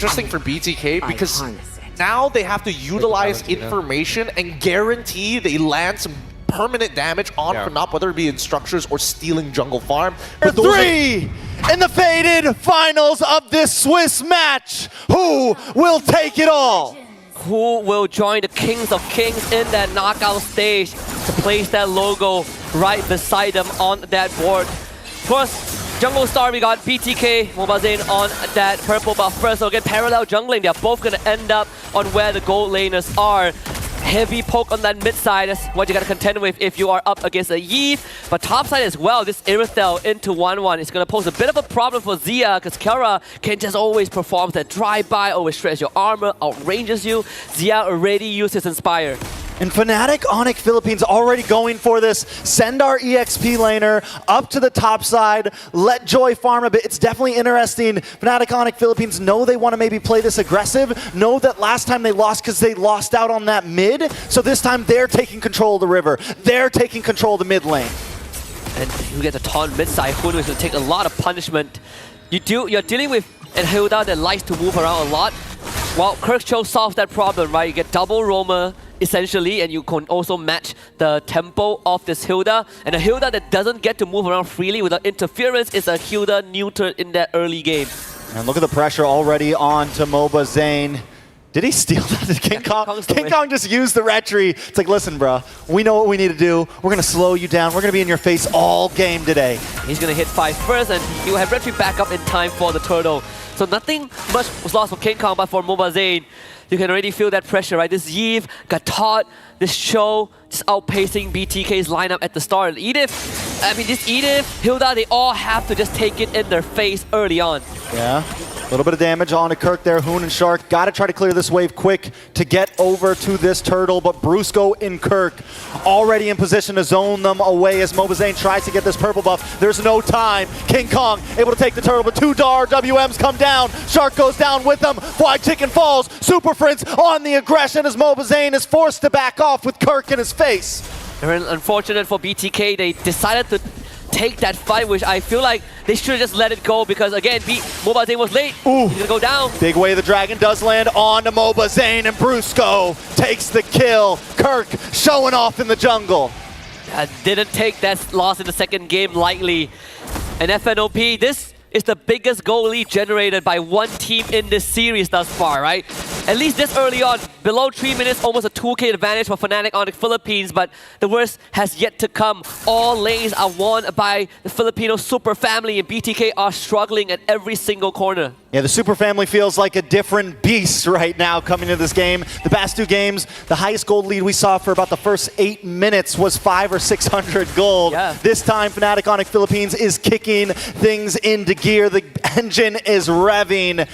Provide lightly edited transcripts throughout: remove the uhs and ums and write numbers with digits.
interesting for BTK because now they have to utilize information and guarantee they land some permanent damage on FNOP, whether it be in structures or stealing jungle farm. But three in the faded finals of this Swiss match. Who will take it all? Who will join the Kings of Kings in that knockout stage to place that logo right beside them on that board? First, Jungle Star, we got BTK, MOBA on that purple buff first. So again, parallel jungling, they're both going to end up on where the gold laners are. Heavy poke on that mid side, that's what you got to contend with if you are up against a Yve. But top side as well, this Irithel into 1-1 is going to pose a bit of a problem for Zia, because Kara can just always perform that drive-by, always stretch your armor, outranges you. Zia already used his Inspire. And FNATIC ONIC Philippines already going for this. Send our EXP laner up to the top side. Let Joy farm a bit. It's definitely interesting. FNATIC ONIC Philippines know they want to maybe play this aggressive. Know that last time they lost because they lost out on that mid. So this time they're taking control of the river. They're taking control of the mid lane. And you get the taunt mid side. Hunu is going to take a lot of punishment. You're dealing with a Hilda that likes to move around a lot. Well, Kirkcho solves that problem, right? You get double roamer, essentially, and you can also match the tempo of this Hilda. And a Hilda that doesn't get to move around freely without interference is a Hilda neutered in that early game. And look at the pressure already on to MOBA Zane. Did he steal that? King Kong? King Kong just used the retry. It's like, listen, bro, we know what we need to do. We're going to slow you down. We're going to be in your face all game today. He's going to hit 5 first, and he'll have retry back up in time for the turtle. So nothing much was lost for King Kong, but for MOBA Zane, you can already feel that pressure, right? This Yve got taught, this show just outpacing BTK's lineup at the start. Edith, I mean, this Edith, Hilda, they all have to just take it in their face early on. Yeah. A little bit of damage on to Kirk there. Hoon and Shark got to try to clear this wave quick to get over to this turtle, but Brusco and Kirk already in position to zone them away as MOBA Zane tries to get this purple buff. There's no time. King Kong able to take the turtle, but 2 Dar WMs come down. Shark goes down with them. Fried Chicken falls. Super Prince on the aggression as MOBA Zane is forced to back off with Kirk in his face. Very unfortunate for BTK. They decided to take that fight, which I feel like they should have just let it go because, again, MOBA Zane was late. Ooh. He's going to go down. Big Way of the Dragon does land on to MOBA Zane, and Brusco takes the kill. Kirk showing off in the jungle. Didn't take that loss in the second game lightly. And FNOP, this is the biggest goal lead generated by one team in this series thus far, right? At least this early on, below 3 minutes, almost a 2K advantage for FNATIC ONIC Philippines, but the worst has yet to come. All lanes are won by the Filipino super family, and BTK are struggling at every single corner. Yeah, the super family feels like a different beast right now coming to this game. The past 2 games, the highest gold lead we saw for about the first 8 minutes was 500 or 600 gold. Yeah. This time, FNATIC ONIC Philippines is kicking things into gear. The engine is revving.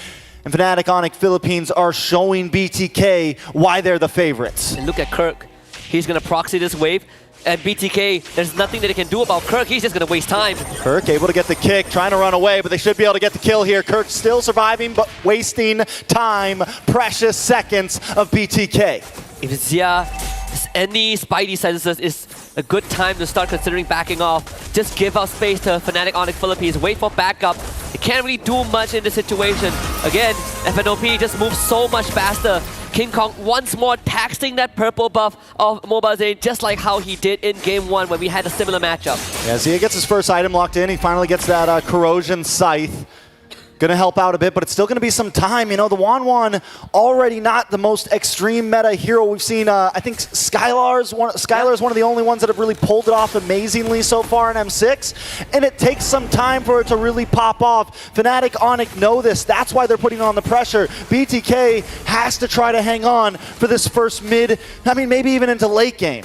And FNATIC ONIC Philippines are showing BTK why they're the favorites. And look at Kirk. He's going to proxy this wave. And BTK, there's nothing that they can do about Kirk. He's just going to waste time. Kirk able to get the kick, trying to run away, but they should be able to get the kill here. Kirk still surviving, but wasting time. Precious seconds of BTK. If Zia has any spidey senses, it's a good time to start considering backing off. Just give out space to FNATIC ONIC Philippines. Wait for backup. They can't really do much in this situation. Again, FNOP just moves so much faster. King Kong once more taxing that purple buff of MOBA Zane, just like how he did in Game 1 when we had a similar matchup. Yeah, Zia gets his first item locked in. He finally gets that Corrosion Scythe. Going to help out a bit, but it's still going to be some time. You know, the Wan already not the most extreme meta hero we've seen. I think Skylar is one of the only ones that have really pulled it off amazingly so far in M6, and it takes some time for it to really pop off. FNATIC ONIC know this. That's why they're putting on the pressure. BTK has to try to hang on for this first mid, I mean, maybe even into late game.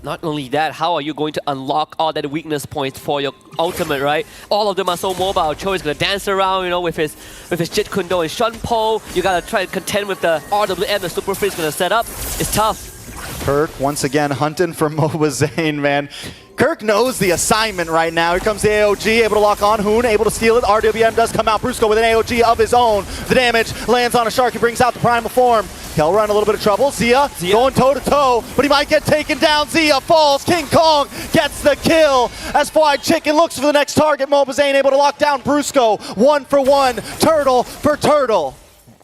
Not only that, how are you going to unlock all that weakness points for your ultimate, right? All of them are so mobile. Cho is going to dance around, you know, with his Jit Kundo and Shunpo. You got to try to contend with the RWM the Super Freeze going to set up. It's tough. Kirk once again hunting for MOBA Zane, man. Kirk knows the assignment right now. Here comes the AOG, able to lock on. Hoon able to steal it. RWM does come out. Brusco with an AOG of his own. The damage lands on a Shark. He brings out the primal form. Kelra in a little bit of trouble. Zia going toe-to-toe, but he might get taken down. Zia falls. King Kong gets the kill as Fried Chicken looks for the next target. MOBA Zane able to lock down Brusco. 1 for 1. Turtle for turtle.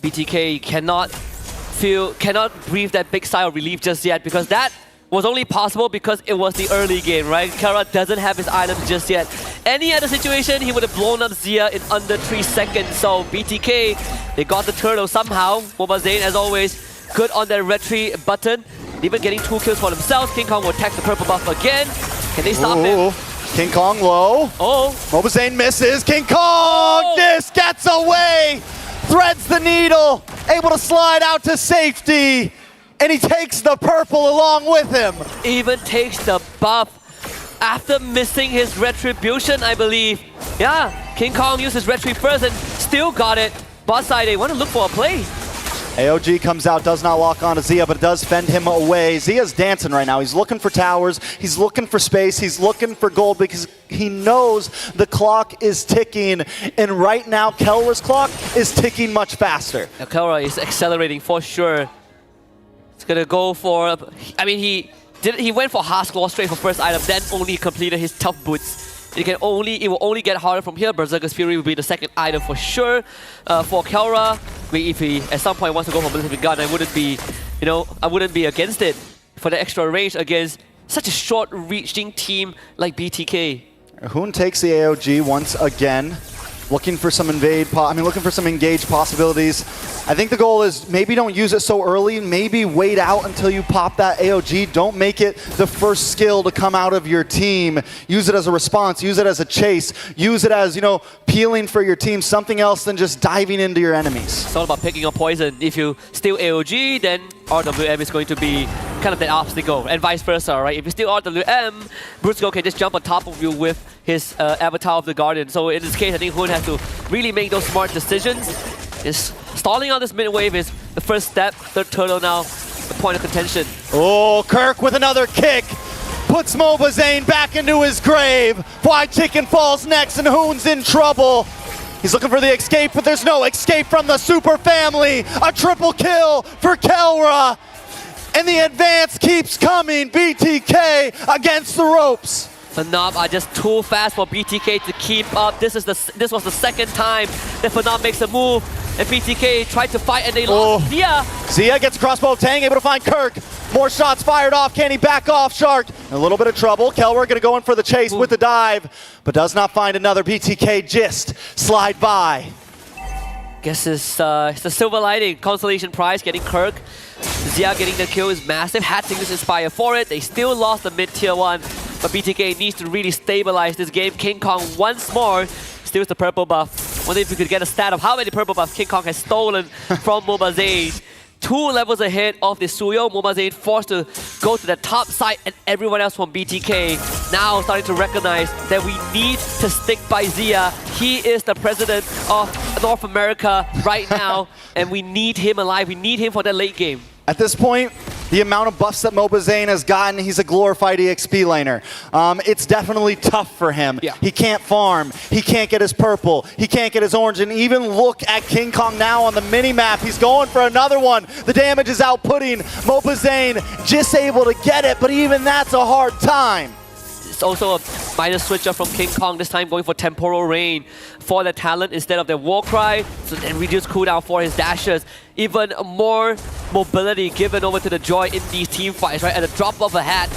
BTK cannot breathe that big sigh of relief just yet, because that was only possible because it was the early game, right? Kara doesn't have his items just yet. Any other situation, he would have blown up Zia in under 3 seconds. So BTK, they got the turtle somehow. MOBA as always, good on their retreat button. Even getting 2 kills for themselves. King Kong will attack the purple buff again. Can they stop him? King Kong low. Oh. MOBA misses. King Kong just gets away. Threads the needle. Able to slide out to safety. And he takes the purple along with him. Even takes the buff after missing his retribution, I believe. Yeah, King Kong used his retreat first and still got it. Bot side, they want to look for a play. AOG comes out, does not lock onto Zia, but it does fend him away. Zia's dancing right now. He's looking for towers. He's looking for space. He's looking for gold because he knows the clock is ticking. And right now, Kelra's clock is ticking much faster. Now, Kelra is accelerating for sure. It's going to go for... I mean, he went for Haas Claw straight for first item, then only completed his tough boots. It will only get harder from here. Berserker's Fury will be the second item for sure. For Kelra, if he at some point wants to go for Ballistic Gun, I wouldn't be against it for the extra range against such a short-reaching team like BTK. Hoon takes the AOG once again. Looking for some looking for some engaged possibilities. I think the goal is maybe don't use it so early. Maybe wait out until you pop that AOG. Don't make it the first skill to come out of your team. Use it as a response. Use it as a chase. Use it as, peeling for your team. Something else than just diving into your enemies. It's all about picking up poison. If you steal AOG, then RWM is going to be kind of that obstacle, and vice versa, right? If you steal RWM, Brutzko can just jump on top of you with his Avatar of the Guardian. So in this case, I think Hoon has to really make those smart decisions. Stalling on this mid wave is the first step. Third turtle now, the point of contention. Oh, Kirk with another kick. Puts MOBA back into his grave. Fried Chicken falls next and Hoon's in trouble. He's looking for the escape, but there's no escape from the super family. A triple kill for Kelra. And the advance keeps coming. BTK against the ropes. FNOP are just too fast for BTK to keep up. This was the second time that FNOP makes a move. And BTK tried to fight and they lost. Zia gets crossbow Tang, able to find Kirk. More shots fired off. Can he back off, Shark? A little bit of trouble. Kelra gonna go in for the chase with the dive, but does not find another. BTK just slide by. Guess it's the silver lining. Consolation prize getting Kirk. Zia getting the kill is massive. Had to use Inspire for it. They still lost the mid tier 1, but BTK needs to really stabilize this game. King Kong once more steals the purple buff. Wonder if we could get a stat of how many purple buffs King Kong has stolen from MOBA. 2 levels ahead of the Suyo. MOBA forced to go to the top side, and everyone else from BTK now starting to recognize that we need to stick by Zia. He is the president of North America right now, and we need him alive. We need him for that late game. At this point, the amount of buffs that MOBA has gotten, he's a glorified EXP laner. It's definitely tough for him. Yeah. He can't farm, he can't get his purple, he can't get his orange, and even look at King Kong now on the mini-map. He's going for another one. The damage is outputting. MOBA just able to get it, but even that's a hard time. It's also a minor switch up from King Kong, this time going for Temporal Rain for the talent instead of the Warcry, so then reduce cooldown for his dashes. Even more mobility given over to the Joy in these team fights, right? At the drop of a hat,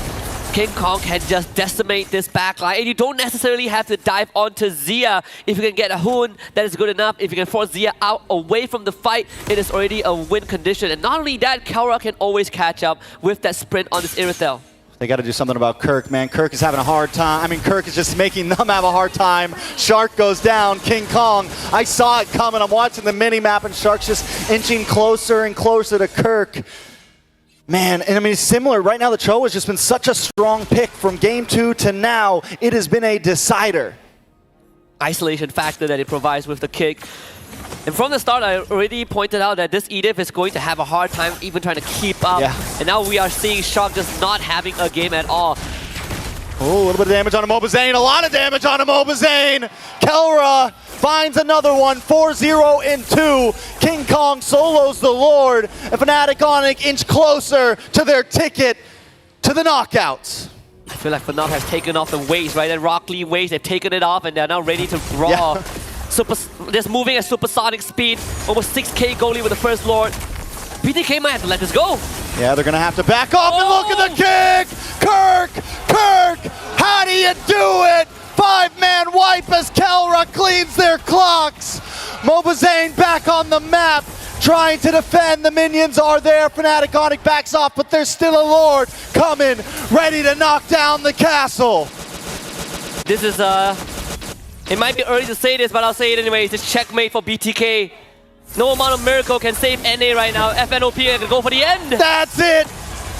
King Kong can just decimate this backline, and you don't necessarily have to dive onto Zia. If you can get a Hoon, that is good enough. If you can force Zia out away from the fight, it is already a win condition. And not only that, Kelra can always catch up with that sprint on this Irithel. They got to do something about Kirk, man. Kirk is having a hard time. I mean, Kirk is just making them have a hard time. Shark goes down. King Kong, I saw it coming. I'm watching the mini-map, and Shark's just inching closer and closer to Kirk. Man, and I mean, similar. Right now, the Cho has just been such a strong pick from game 2 to now. It has been a decider. Isolation factor that it provides with the kick. And from the start, I already pointed out that this Edith is going to have a hard time even trying to keep up. Yeah. And now we are seeing Shark just not having a game at all. Oh, a little bit of damage on MOBA. A lot of damage on MOBA. Kelra finds another one. 4-0 in 2. King Kong solos the Lord. And FNATIC ONIC inch closer to their ticket to the knockouts. I feel like FNOP has taken off the weights, right? That Rock Lee weights, they've taken it off, and they're now ready to draw. Yeah. just moving at supersonic speed, almost 6K goalie with the first Lord. BTK might have to let this go. Yeah, they're going to have to back off and look at the kick! Kirk! How do you do it? 5-man wipe as Kelra cleans their clocks. MOBA back on the map, trying to defend. The minions are there. FNATIC ONIC backs off, but there's still a Lord coming, ready to knock down the castle. This is, it might be early to say this, but I'll say it anyways. It's checkmate for BTK. No amount of miracle can save NA right now. FNOP can go for the end. That's it.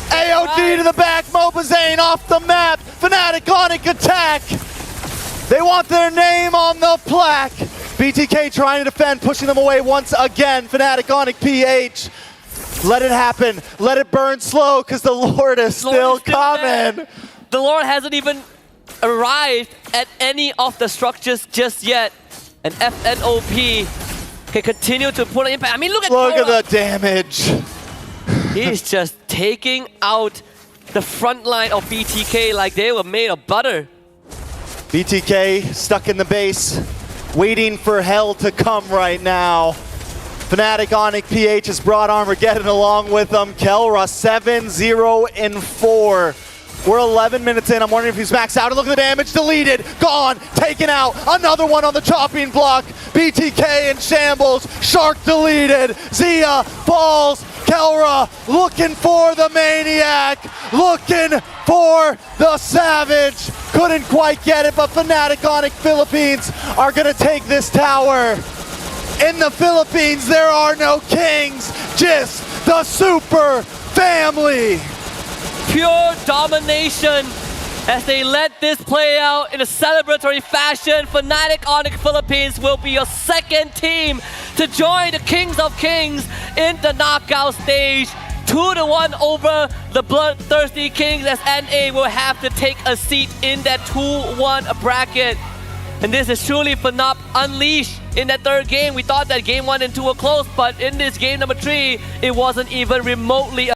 AOD to the back. MOBA off the map. FNATIC ONIC attack. They want their name on the plaque. BTK trying to defend, pushing them away once again. FNATIC ONIC PH. Let it happen. Let it burn slow, because the Lord is still coming. There. The Lord hasn't even arrived at any of the structures just yet. And FNOP can continue to put an impact. I mean, look at the damage. He's just taking out the front line of BTK like they were made of butter. BTK stuck in the base, waiting for hell to come right now. FNATIC ONIC PH has brought Armageddon along with them. Kelra 7-0-4. We're 11 minutes in. I'm wondering if he's maxed out. And look at the damage. Deleted. Gone. Taken out. Another one on the chopping block. BTK in shambles. Shark deleted. Zia falls. Kelra looking for the maniac. Looking for the savage. Couldn't quite get it, but FNATIC ONIC Philippines are going to take this tower. In the Philippines, there are no kings. Just the super family. Pure domination as they let this play out in a celebratory fashion. FNATIC ONIC Philippines will be your second team to join the Kings of Kings in the knockout stage. 2-1 over the Bloodthirsty Kings, as NA will have to take a seat in that 2-1 bracket. And this is truly FNOP unleashed in that third game. We thought that game 1 and 2 were close, but in this game number 3, it wasn't even remotely